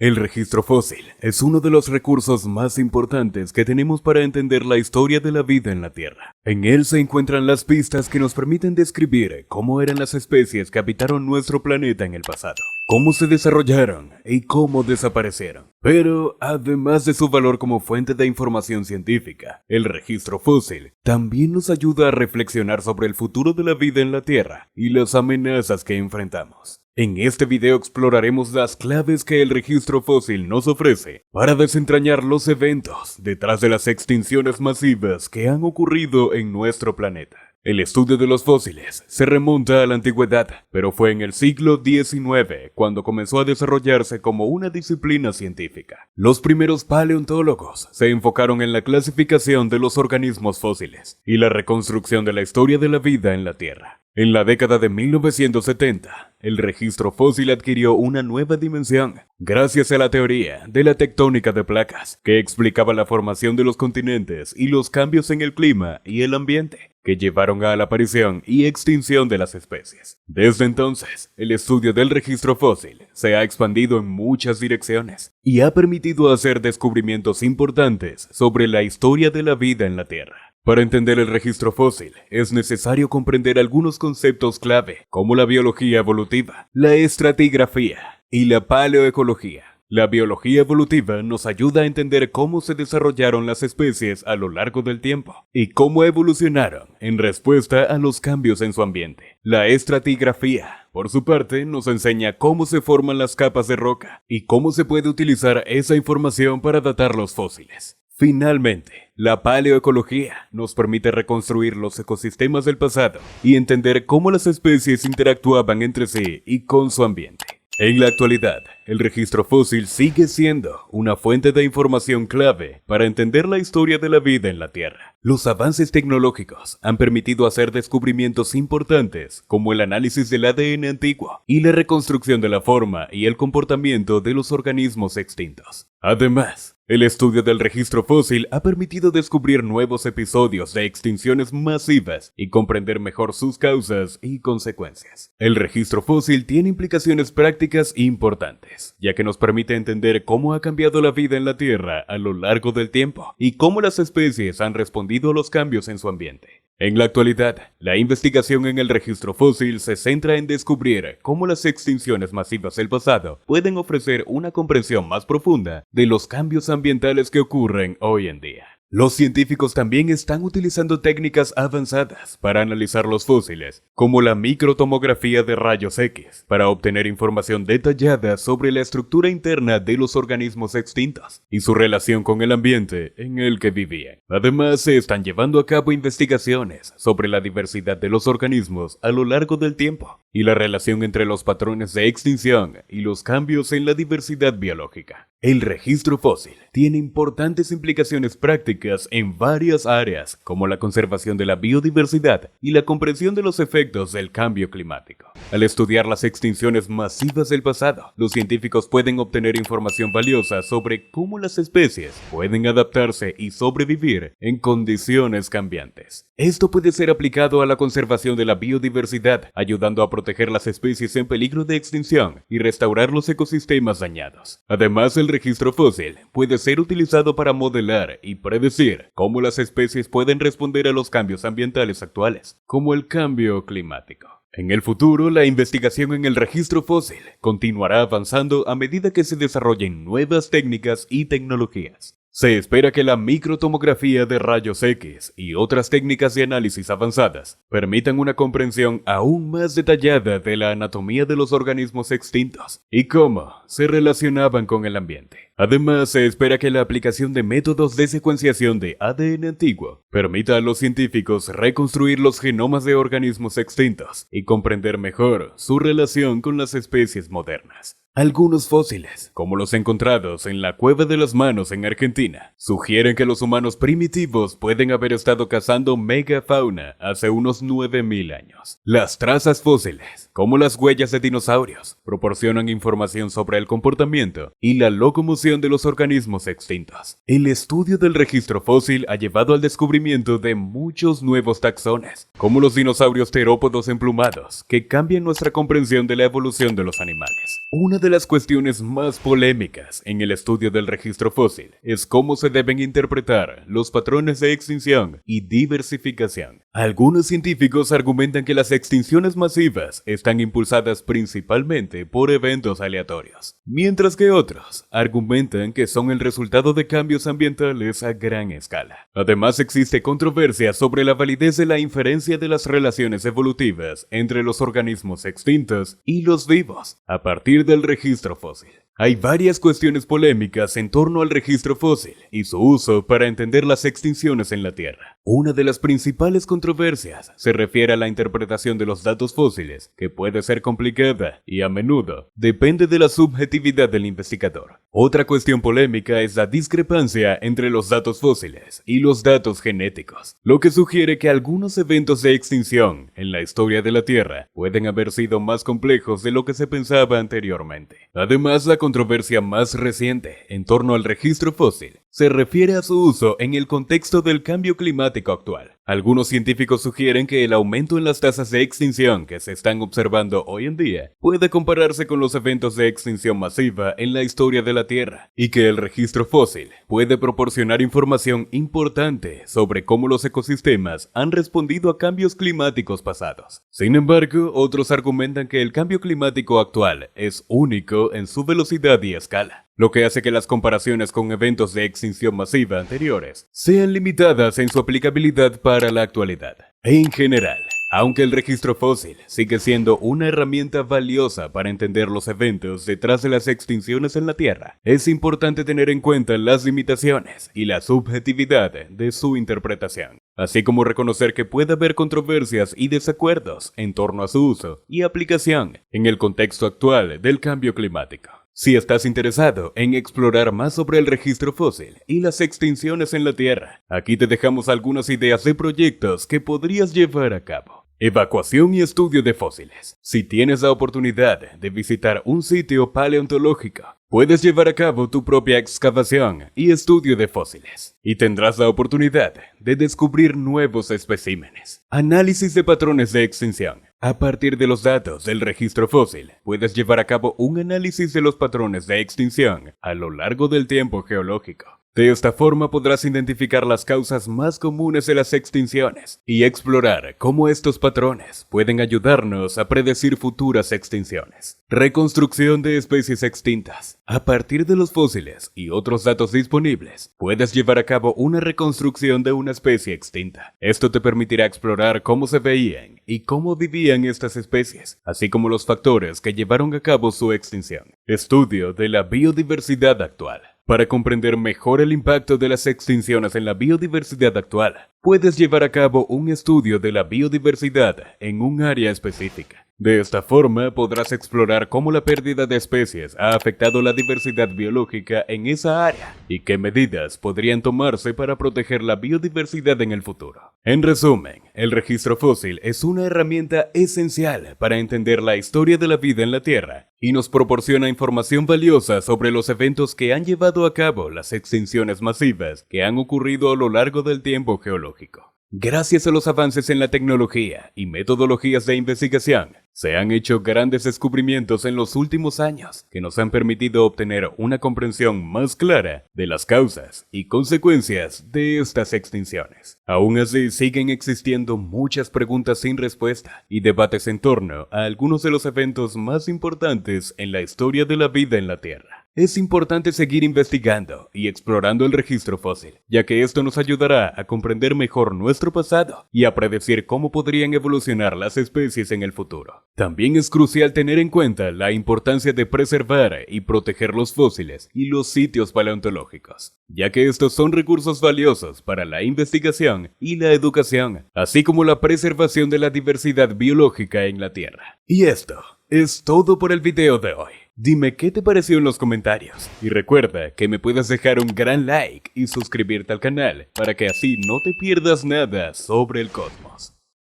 El registro fósil es uno de los recursos más importantes que tenemos para entender la historia de la vida en la Tierra. En él se encuentran las pistas que nos permiten describir cómo eran las especies que habitaron nuestro planeta en el pasado, cómo se desarrollaron y cómo desaparecieron. Pero, además de su valor como fuente de información científica, el registro fósil también nos ayuda a reflexionar sobre el futuro de la vida en la Tierra y las amenazas que enfrentamos. En este video exploraremos las claves que el registro fósil nos ofrece para desentrañar los eventos detrás de las extinciones masivas que han ocurrido en nuestro planeta. El estudio de los fósiles se remonta a la antigüedad, pero fue en el siglo XIX cuando comenzó a desarrollarse como una disciplina científica. Los primeros paleontólogos se enfocaron en la clasificación de los organismos fósiles y la reconstrucción de la historia de la vida en la Tierra. En la década de 1970, el registro fósil adquirió una nueva dimensión gracias a la teoría de la tectónica de placas, que explicaba la formación de los continentes y los cambios en el clima y el ambiente, que llevaron a la aparición y extinción de las especies. Desde entonces, el estudio del registro fósil se ha expandido en muchas direcciones y ha permitido hacer descubrimientos importantes sobre la historia de la vida en la Tierra. Para entender el registro fósil, es necesario comprender algunos conceptos clave, como la biología evolutiva, la estratigrafía y la paleoecología. La biología evolutiva nos ayuda a entender cómo se desarrollaron las especies a lo largo del tiempo y cómo evolucionaron en respuesta a los cambios en su ambiente. La estratigrafía, por su parte, nos enseña cómo se forman las capas de roca y cómo se puede utilizar esa información para datar los fósiles. Finalmente, la paleoecología nos permite reconstruir los ecosistemas del pasado y entender cómo las especies interactuaban entre sí y con su ambiente. En la actualidad, el registro fósil sigue siendo una fuente de información clave para entender la historia de la vida en la Tierra. Los avances tecnológicos han permitido hacer descubrimientos importantes como el análisis del ADN antiguo y la reconstrucción de la forma y el comportamiento de los organismos extintos. Además, el estudio del registro fósil ha permitido descubrir nuevos episodios de extinciones masivas y comprender mejor sus causas y consecuencias. El registro fósil tiene implicaciones prácticas importantes, ya que nos permite entender cómo ha cambiado la vida en la Tierra a lo largo del tiempo y cómo las especies han respondido a los cambios en su ambiente. En la actualidad, la investigación en el registro fósil se centra en descubrir cómo las extinciones masivas del pasado pueden ofrecer una comprensión más profunda de los cambios ambientales que ocurren hoy en día. Los científicos también están utilizando técnicas avanzadas para analizar los fósiles, como la microtomografía de rayos X, para obtener información detallada sobre la estructura interna de los organismos extintos y su relación con el ambiente en el que vivían. Además, se están llevando a cabo investigaciones sobre la diversidad de los organismos a lo largo del tiempo y la relación entre los patrones de extinción y los cambios en la diversidad biológica. El registro fósil tiene importantes implicaciones prácticas en varias áreas, como la conservación de la biodiversidad y la comprensión de los efectos del cambio climático. Al estudiar las extinciones masivas del pasado, los científicos pueden obtener información valiosa sobre cómo las especies pueden adaptarse y sobrevivir en condiciones cambiantes. Esto puede ser aplicado a la conservación de la biodiversidad, ayudando a proteger las especies en peligro de extinción y restaurar los ecosistemas dañados. Además, el registro fósil puede ser utilizado para modelar y predecir cómo las especies pueden responder a los cambios ambientales actuales, como el cambio climático. En el futuro, la investigación en el registro fósil continuará avanzando a medida que se desarrollen nuevas técnicas y tecnologías. Se espera que la microtomografía de rayos X y otras técnicas de análisis avanzadas permitan una comprensión aún más detallada de la anatomía de los organismos extintos y cómo se relacionaban con el ambiente. Además, se espera que la aplicación de métodos de secuenciación de ADN antiguo permita a los científicos reconstruir los genomas de organismos extintos y comprender mejor su relación con las especies modernas. Algunos fósiles, como los encontrados en la Cueva de las Manos en Argentina, sugieren que los humanos primitivos pueden haber estado cazando megafauna hace unos 9.000 años. Las trazas fósiles, como las huellas de dinosaurios, proporcionan información sobre el comportamiento y la locomoción de los organismos extintos. El estudio del registro fósil ha llevado al descubrimiento de muchos nuevos taxones, como los dinosaurios terópodos emplumados, que cambian nuestra comprensión de la evolución de los animales. Una de las cuestiones más polémicas en el estudio del registro fósil es cómo se deben interpretar los patrones de extinción y diversificación. Algunos científicos argumentan que las extinciones masivas están impulsadas principalmente por eventos aleatorios, mientras que otros argumentan que son el resultado de cambios ambientales a gran escala. Además, existe controversia sobre la validez de la inferencia de las relaciones evolutivas entre los organismos extintos y los vivos a partir del registro fósil. Hay varias cuestiones polémicas en torno al registro fósil y su uso para entender las extinciones en la Tierra. Una de las principales controversias se refiere a la interpretación de los datos fósiles, que puede ser complicada y a menudo depende de la subjetividad del investigador. Otra cuestión polémica es la discrepancia entre los datos fósiles y los datos genéticos, lo que sugiere que algunos eventos de extinción en la historia de la Tierra pueden haber sido más complejos de lo que se pensaba anteriormente. Además, la controversia más reciente en torno al registro fósil se refiere a su uso en el contexto del cambio climático actual. Algunos científicos sugieren que el aumento en las tasas de extinción que se están observando hoy en día puede compararse con los eventos de extinción masiva en la historia de la Tierra, y que el registro fósil puede proporcionar información importante sobre cómo los ecosistemas han respondido a cambios climáticos pasados. Sin embargo, otros argumentan que el cambio climático actual es único en su velocidad y escala, lo que hace que las comparaciones con eventos de extinción masiva anteriores sean limitadas en su aplicabilidad para la actualidad. En general, aunque el registro fósil sigue siendo una herramienta valiosa para entender los eventos detrás de las extinciones en la Tierra, es importante tener en cuenta las limitaciones y la subjetividad de su interpretación, así como reconocer que puede haber controversias y desacuerdos en torno a su uso y aplicación en el contexto actual del cambio climático. Si estás interesado en explorar más sobre el registro fósil y las extinciones en la Tierra, aquí te dejamos algunas ideas de proyectos que podrías llevar a cabo. Evacuación y estudio de fósiles. Si tienes la oportunidad de visitar un sitio paleontológico, puedes llevar a cabo tu propia excavación y estudio de fósiles, y tendrás la oportunidad de descubrir nuevos especímenes. Análisis de patrones de extinción. A partir de los datos del registro fósil, puedes llevar a cabo un análisis de los patrones de extinción a lo largo del tiempo geológico. De esta forma podrás identificar las causas más comunes de las extinciones y explorar cómo estos patrones pueden ayudarnos a predecir futuras extinciones. Reconstrucción de especies extintas. A partir de los fósiles y otros datos disponibles, puedes llevar a cabo una reconstrucción de una especie extinta. Esto te permitirá explorar cómo se veían y cómo vivían estas especies, así como los factores que llevaron a cabo su extinción. Estudio de la biodiversidad actual. Para comprender mejor el impacto de las extinciones en la biodiversidad actual, puedes llevar a cabo un estudio de la biodiversidad en un área específica. De esta forma podrás explorar cómo la pérdida de especies ha afectado la diversidad biológica en esa área y qué medidas podrían tomarse para proteger la biodiversidad en el futuro. En resumen, el registro fósil es una herramienta esencial para entender la historia de la vida en la Tierra y nos proporciona información valiosa sobre los eventos que han llevado a cabo las extinciones masivas que han ocurrido a lo largo del tiempo geológico. Gracias a los avances en la tecnología y metodologías de investigación, se han hecho grandes descubrimientos en los últimos años que nos han permitido obtener una comprensión más clara de las causas y consecuencias de estas extinciones. Aún así, siguen existiendo muchas preguntas sin respuesta y debates en torno a algunos de los eventos más importantes en la historia de la vida en la Tierra. Es importante seguir investigando y explorando el registro fósil, ya que esto nos ayudará a comprender mejor nuestro pasado y a predecir cómo podrían evolucionar las especies en el futuro. También es crucial tener en cuenta la importancia de preservar y proteger los fósiles y los sitios paleontológicos, ya que estos son recursos valiosos para la investigación y la educación, así como la preservación de la diversidad biológica en la Tierra. Y esto es todo por el video de hoy. Dime qué te pareció en los comentarios y recuerda que me puedes dejar un gran like y suscribirte al canal para que así no te pierdas nada sobre el cosmos.